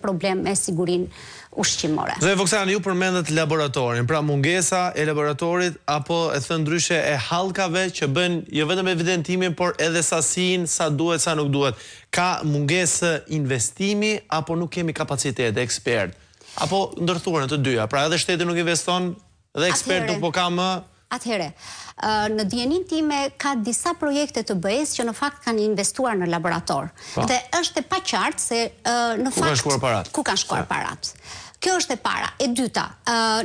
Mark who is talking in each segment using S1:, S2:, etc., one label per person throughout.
S1: problem me sigurinë ushqimore.
S2: Zoe Voksani, ju përmendet laboratorin, pra mungesa e laboratorit apo e thënë ndryshe e hallkave që bën jo vetëm evidentimin, por edhe sasinë, sa duhet, sa nuk duhet. Ka mungesë investimi apo nuk kemi kapacitet e ekspert? Apo ndërthurën të dyja, pra edhe shteti nuk investon dhe ekspert nuk po ka më...
S1: Atëhere, në dijenin time ka disa projekte të BE-s që në fakt kanë investuar në laborator. Dhe është e paqartë se në fakt...
S2: Ku kanë shkuar parat?
S1: Ku kanë shkuar parat. Kjo është e para. E dyta,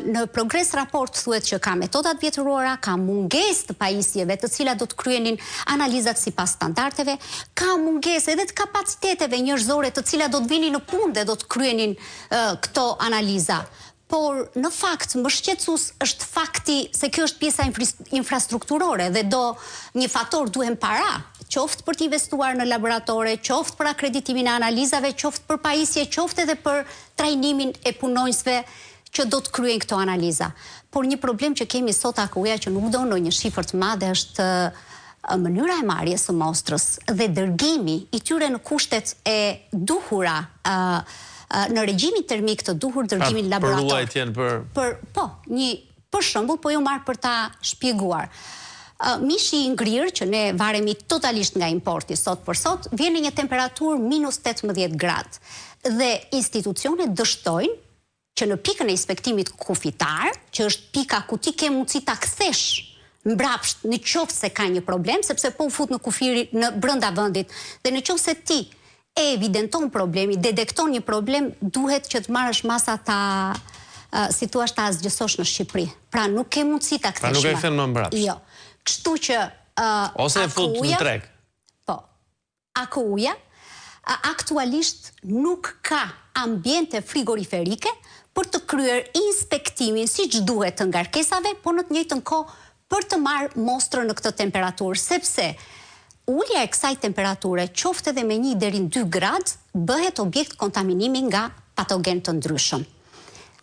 S1: në progres raport thuhet që ka metodat vjetërora, ka mungesë të pajisjeve të cilat do të kryenin analizat sipas standardeve, ka mungesë edhe të kapaciteteve njerëzore të cilat do të vinin në punë dhe do të kryenin këto analiza. Por, në fakt, më shqetësues është fakti se kjo është pjesa infrastrukturore dhe një faktor duhen para, qoftë për të investuar në laboratore, qoftë për akreditimin e analizave, qoftë për pajisje, qoftë edhe për trajnimin e punonjësve që do të kryen këto analiza. Por një problem që kemi sot akuja që nuk do në një shifër të madhe është mënyra e marrjes së mostrës dhe dërgimi i tyre në kushtet e duhura në regjimin termik të duhur dërgimin laborator.
S2: Për ruajtjen për...
S1: Po, për shembull, po ju marr për ta shpjeguar. Mishi i ngrirë, që ne varemi totalisht nga importi sot për sot, vjen në një temperaturë minus 18 gradë. Dhe institucionet dështojnë që në pikën e inspektimit kufitar, që është pika ku ti ke mundësi ta kthesh mbrapsht në qoftë se ka një problem, sepse po u fut në kufiri në brenda vendit, dhe në qoftë se ti e evidenton problemi, detekton një problem, duhet që të marrësh masa ta, si thua, ta zgjësosh në Shqipëri. Pra nuk ke mundësi ta kthesh.
S2: Pra nuk e kthen më mbrapsht.
S1: Jo. Kështu që
S2: ose e fut në treg.
S1: Po. AKU-ja aktualisht nuk ka ambiente frigoriferike për të kryer inspektimin siç duhet të ngarkesave, por në të njëjtën kohë për të marrë mostrën në këtë temperaturë, sepse ulja e kësaj temperature, qoftë edhe me 1 deri në 2 gradë, bëhet objekt kontaminimi nga patogen të ndryshëm.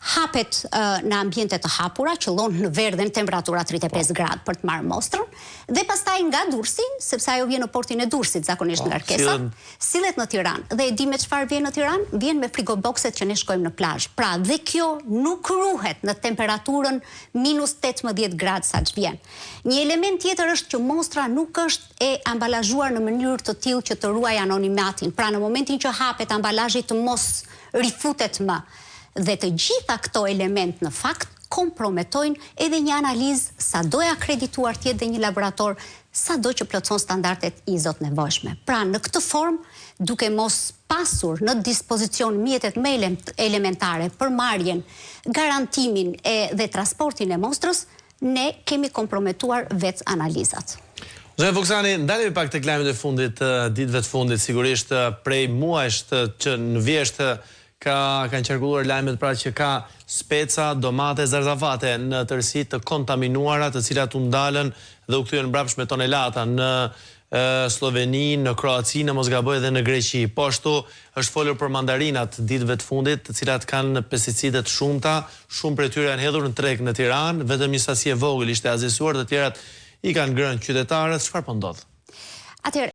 S1: Hapet në ambiente të hapura, qëllon në verë dhe në temperatura 35 gradë për të marrë mostrën, dhe pastaj nga Durrësi, sepse ajo vjen në portin e Durrësit zakonisht nga ngarkesa, sillet në Tiranë. Dhe e di me çfarë vjen në Tiranë? Vjen me frigobokset që ne shkojmë në plazh. Pra, dhe kjo nuk ruhet në temperaturën minus 18 gradë sa që vjen. Një element tjetër është që mostra nuk është e ambalazhuar në mënyrë të tillë që të ruaj anonimatin. Pra, në momentin që hapet ambalazhi të mos rifutet më. Dhe të gjitha këto element në fakt komprometojnë edhe një analizë sa do e akredituar tjetë dhe një laborator sa do që plotëson standardet ISO të nevojshme. Pra në këtë formë, duke mos pasur në dispozicion mjetet me elementare për marrjen, garantimin dhe transportin e mostrës, ne kemi komprometuar vetë analizat.
S2: Zoe Voksani, ndalemi pak tek lajmet e fundit, ditëve të fundit, sigurisht prej muajsh që në vjeshtë kanë qarkulluar lajmet pra që ka speca, domate, zarzafate në tërësi të kontaminuara, të cilat u ndalën dhe u kthyen mbrapsht me tonelata në Sloveni, në Kroaci, në mos gaboj dhe në Greqi. Po ashtu është folur për mandarinat ditëve të fundit, të cilat kanë pesticide të shumta, shumë prej tyre janë hedhur në treg në Tiranë, vetëm një sasi e vogël ishte azësuar, të tjerat i kanë ngrënë qytetarët. Çfarë po ndodh?
S1: Atëherë